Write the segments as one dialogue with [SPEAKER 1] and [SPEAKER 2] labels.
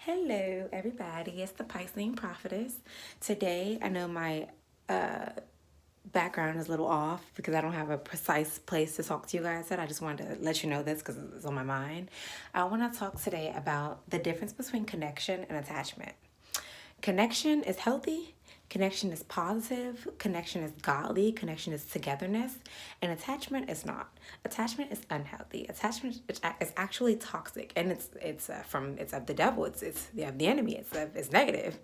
[SPEAKER 1] Hello, everybody. It's the Piscean Prophetess. Today, I know my background is a little off because I don't have a precise place to talk to you guys at. I just wanted to let you know this because it's on my mind. I want to talk today about the difference between connection and attachment. Connection is healthy. Connection is positive. Connection is godly. Connection is togetherness. And attachment is not. Attachment is unhealthy. Attachment is actually toxic, and it's of the devil. It's the enemy. It's negative.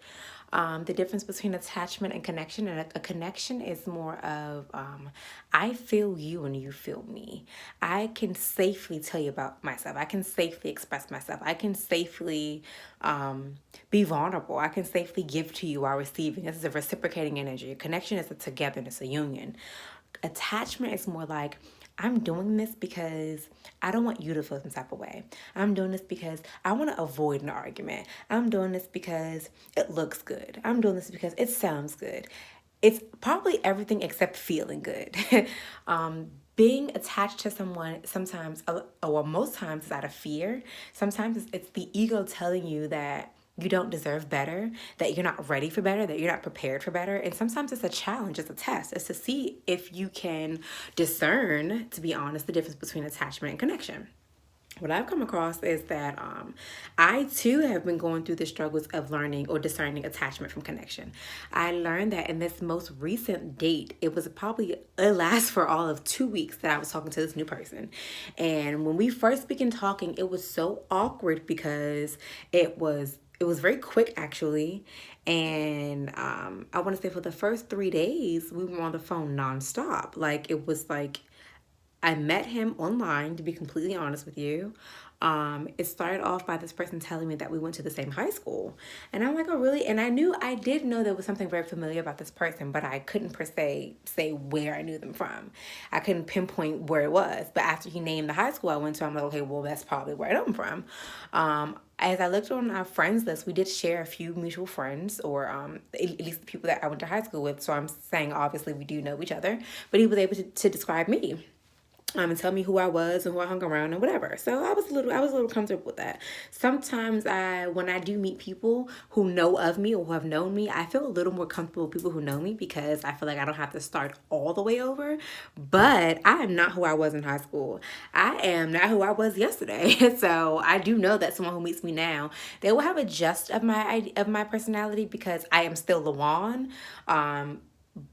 [SPEAKER 1] The difference between attachment and connection, and a connection is more of I feel you and you feel me. I can safely tell you about myself. I can safely express myself. I can safely be vulnerable. I can safely give to you while receiving. This is a reciprocating energy. Connection is a togetherness, a union. Attachment is more like, I'm doing this because I don't want you to feel some type of way. I'm doing this because I want to avoid an argument. I'm doing this because it looks good. I'm doing this because it sounds good. It's probably everything except feeling good. Being attached to someone sometimes, or most times, is out of fear. Sometimes it's the ego telling you that you don't deserve better, that you're not ready for better, that you're not prepared for better. And sometimes it's a challenge, it's a test. It's to see if you can discern, to be honest, the difference between attachment and connection. What I've come across is that I too have been going through the struggles of learning or discerning attachment from connection. I learned that in this most recent date, it lasts for all of 2 weeks that I was talking to this new person. And when we first began talking, it was so awkward because it was very quick, actually. And I want to say for the first 3 days, we were on the phone nonstop. Like, it was like I met him online, to be completely honest with you. It started off by this person telling me that we went to the same high school. And I'm like, oh, really? And I did know there was something very familiar about this person, but I couldn't per se say where I knew them from. I couldn't pinpoint where it was. But after he named the high school I went to, I'm like, okay, well, that's probably where I know him from. As I looked on our friends list, we did share a few mutual friends, or at least the people that I went to high school with. So I'm saying, obviously, we do know each other. But he was able to describe me, and tell me who I was and who I hung around and whatever. So I was a little comfortable with that. Sometimes when I do meet people who know of me or who have known me, I feel a little more comfortable with people who know me because I feel like I don't have to start all the way over. But I am not who I was in high school. I am not who I was yesterday. So I do know that someone who meets me now, they will have a gist of my personality because I am still LaWann.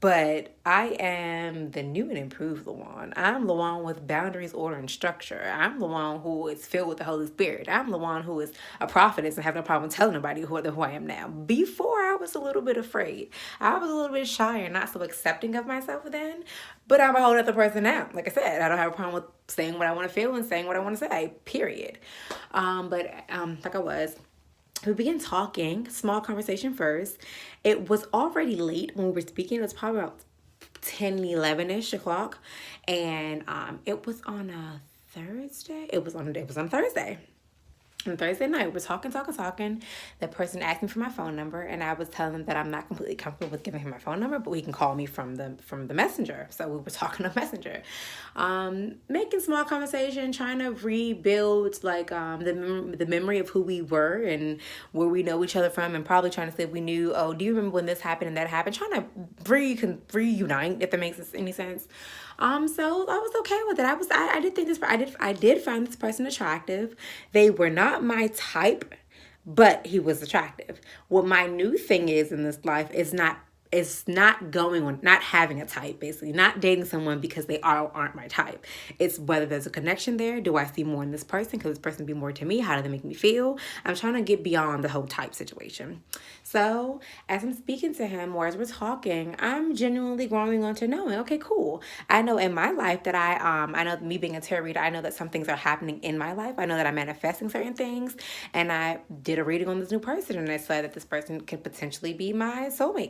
[SPEAKER 1] But I am the new and improved LaWann. I'm LaWann with boundaries, order, and structure. I'm LaWann who is filled with the Holy Spirit. I'm LaWann who is a prophetess and have no problem telling nobody who I am now. Before, I was a little bit afraid. I was a little bit shy and not so accepting of myself then. But I'm a whole other person now. Like I said, I don't have a problem with saying what I want to feel and saying what I want to say, period. Like I was, we began talking, small conversation first. It was already late when we were speaking. It was probably about 10, 11-ish o'clock. And it was on a Thursday. It was on Thursday. On Thursday night, we're talking. The person asked me for my phone number, and I was telling them that I'm not completely comfortable with giving him my phone number, but he can call me from the messenger. So we were talking on Messenger, making small conversation, trying to rebuild like the memory of who we were and where we know each other from, and probably trying to see if we knew. Oh, do you remember when this happened and that happened? Trying to reunite, if that makes any sense. So I was okay with it. I did find this person attractive. They were not my type, but he was attractive. What my new thing is in this life is not going on, not having a type, basically, not dating someone because they aren't my type. It's whether there's a connection there. Do I see more in this person? Could this person be more to me? How do they make me feel? I'm trying to get beyond the whole type situation. So as I'm speaking to him or as we're talking, I'm genuinely growing on to knowing, okay, cool. I know in my life that I know me being a tarot reader, I know that some things are happening in my life. I know that I'm manifesting certain things. And I did a reading on this new person, and I said that this person could potentially be my soulmate,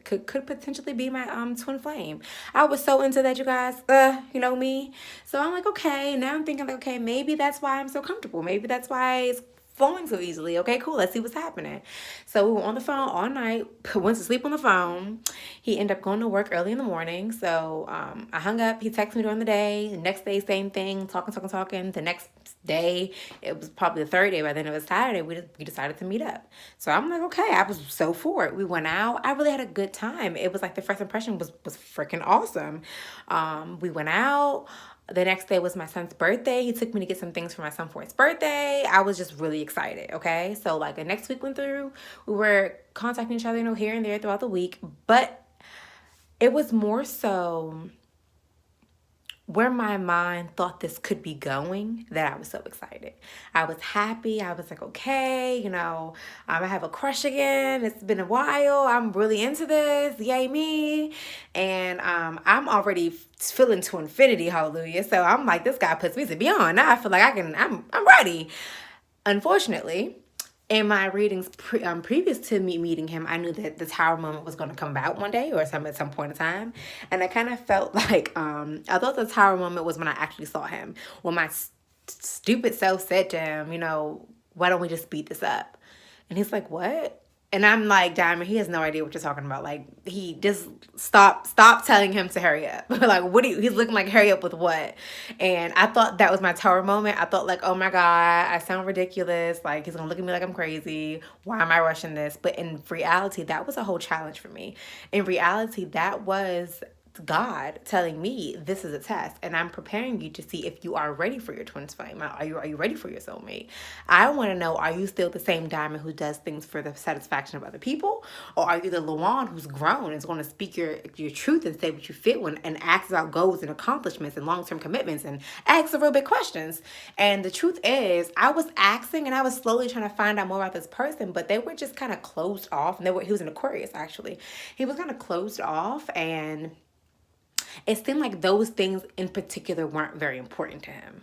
[SPEAKER 1] could potentially be my twin flame. I was so into that, you guys. You know me. So I'm like, okay, now I'm thinking like, okay, maybe that's why I'm so comfortable. Maybe that's why it's flowing so easily. Okay, cool. Let's see what's happening. So we were on the phone all night, went to sleep on the phone. He ended up going to work early in the morning. So I hung up. He texted me during the day. The next day, same thing, talking. The next day, it was probably the third day. By then it was Saturday. We decided to meet up. So I'm like, okay, I was so for it. We went out. I really had a good time. It was like the first impression was freaking awesome. We went out. The next day was my son's birthday. He took me to get some things for my son for his birthday. I was just really excited, okay? So, like, the next week went through. We were contacting each other, here and there throughout the week. But it was more so where my mind thought this could be going that I was so excited. I was happy. I was like, okay, I have a crush again. It's been a while. I'm really into this. Yay me. And I'm already feeling to infinity, hallelujah. So I'm like, this guy puts me to beyond. Now I feel like I'm ready. Unfortunately, in my readings previous to me meeting him, I knew that the tower moment was going to come about one day or at some point in time. And I kind of felt like, I thought the tower moment was when I actually saw him. When my stupid self said to him, why don't we just speed this up? And he's like, what? And I'm like, Diamond, he has no idea what you're talking about. Like, he just stop telling him to hurry up. Like, he's looking like, hurry up with what? And I thought that was my tower moment. I thought like, oh my God, I sound ridiculous. Like, he's gonna look at me like I'm crazy. Why am I rushing this? But in reality, that was a whole challenge for me. In reality, that was God telling me this is a test, and I'm preparing you to see if you are ready for your twin flame. Are you ready for your soulmate? I want to know, are you still the same Diamond who does things for the satisfaction of other people, or are you the LaWann who's grown and is going to speak your truth and say what you feel and ask about goals and accomplishments and long-term commitments and ask the real big questions? And the truth is, I was asking and I was slowly trying to find out more about this person, but they were just kind of closed off. And he was an Aquarius, actually. He was kind of closed off, and it seemed like those things in particular weren't very important to him.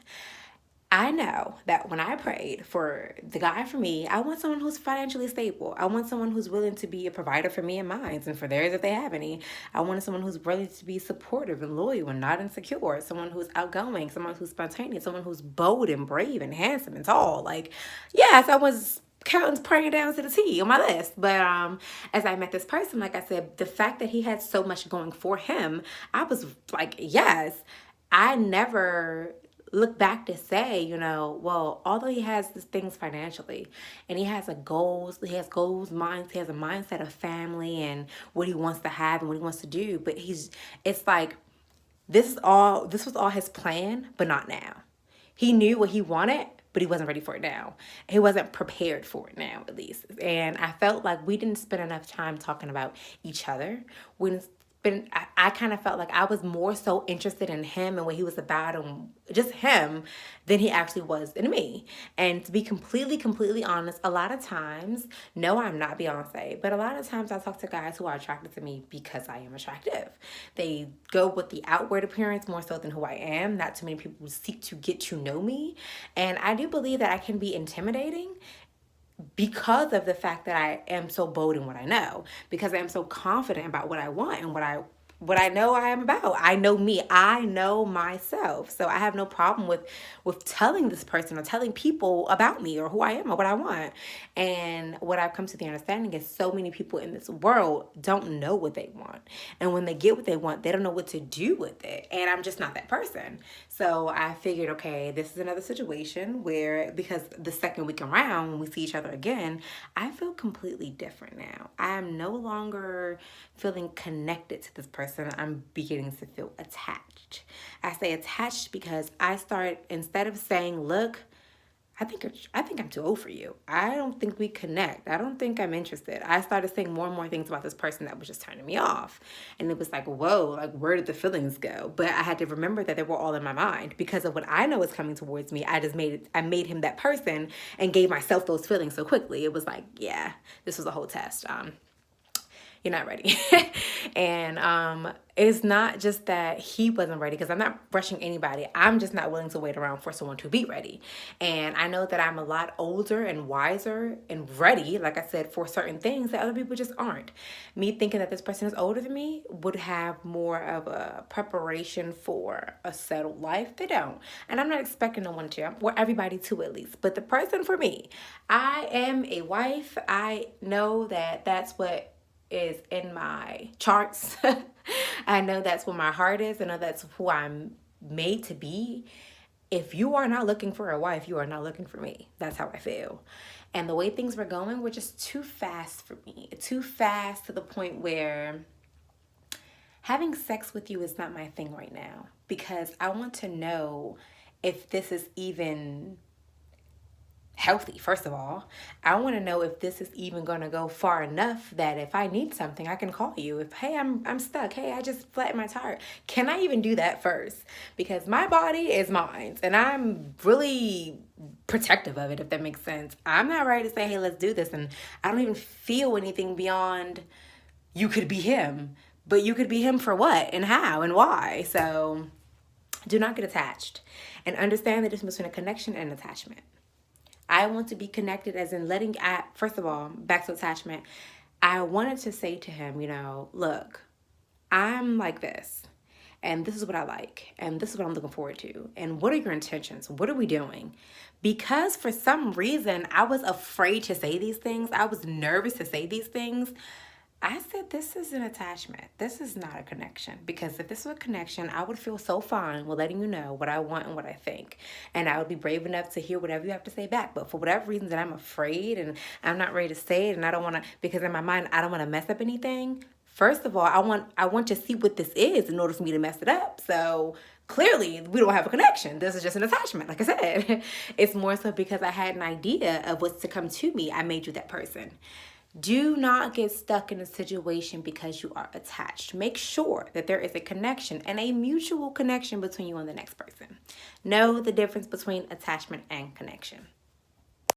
[SPEAKER 1] I know that when I prayed for the guy for me, I want someone who's financially stable. I want someone who's willing to be a provider for me and mine and for theirs if they have any. I wanted someone who's ready to be supportive and loyal and not insecure. Someone who's outgoing, someone who's spontaneous, someone who's bold and brave and handsome and tall. Like, yes, I was counting, praying down to the T on my list. But as I met this person, like I said, the fact that he had so much going for him, I was like, yes. I never look back to say, well, although he has these things financially and he has goals, he has a mindset of family and what he wants to have and what he wants to do, but it's like this was all his plan, but not now. He knew what he wanted, but he wasn't ready for it now. He wasn't prepared for it now, at least. And I felt like we didn't spend enough time talking about each other. I kind of felt like I was more so interested in him and what he was about and just him than he actually was in me. And to be completely honest, a lot of times, no, I'm not Beyonce, but a lot of times I talk to guys who are attracted to me because I am attractive. They go with the outward appearance more so than who I am. Not too many people seek to get to know me. And I do believe that I can be intimidating because of the fact that I am so bold in what I know, because I am so confident about what I want and what I know I am about. I know me. I know myself. So I have no problem with telling this person or telling people about me or who I am or what I want. And what I've come to the understanding is so many people in this world don't know what they want. And when they get what they want, they don't know what to do with it. And I'm just not that person. So I figured, okay, this is another situation where, because the second week around, when we see each other again, I feel completely different now. I am no longer feeling connected to this person. I'm beginning to feel attached. I say attached because I start, instead of saying, look, I think I'm too old for you. I don't think we connect. I don't think I'm interested. I started saying more and more things about this person that was just turning me off. And it was like, whoa, like, where did the feelings go? But I had to remember that they were all in my mind because of what I know is coming towards me. I made him that person and gave myself those feelings so quickly. It was like, yeah, this was a whole test. you're not ready. And it's not just that he wasn't ready, because I'm not rushing anybody. I'm just not willing to wait around for someone to be ready. And I know that I'm a lot older and wiser and ready, like I said, for certain things that other people just aren't. Me thinking that this person is older than me would have more of a preparation for a settled life. They don't. And I'm not expecting no one to, or everybody to at least. But the person for me, I am a wife. I know that that's what is in my charts. I know that's where my heart is. I know that's who I'm made to be. If you are not looking for a wife, you are not looking for me. That's how I feel. And the way things were going were just too fast for me. Too fast to the point where having sex with you is not my thing right now, because I want to know if this is even healthy. First of all, I want to know if this is even going to go far enough that if I need something, I can call you. If, hey, I'm stuck. Hey, I just flattened my tire. Can I even do that first? Because my body is mine, and I'm really protective of it, if that makes sense. I'm not ready to say, hey, let's do this. And I don't even feel anything beyond you could be him. But you could be him for what and how and why? So do not get attached, and understand the difference between a connection and attachment. I want to be connected, as in letting, first of all, back to attachment. I wanted to say to him, look, I'm like this, and this is what I like, and this is what I'm looking forward to. And what are your intentions? What are we doing? Because for some reason, I was afraid to say these things. I was nervous to say these things. I said, this is an attachment. This is not a connection. Because if this was a connection, I would feel so fine with letting you know what I want and what I think. And I would be brave enough to hear whatever you have to say back. But for whatever reason that I'm afraid and I'm not ready to say it, and I don't want to, because in my mind, I don't want to mess up anything. First of all, I want to see what this is in order for me to mess it up. So clearly, we don't have a connection. This is just an attachment. Like I said, it's more so because I had an idea of what's to come to me. I made you that person. Do not get stuck in a situation because you are attached. Make sure that there is a connection and a mutual connection between you and the next person. Know the difference between attachment and connection.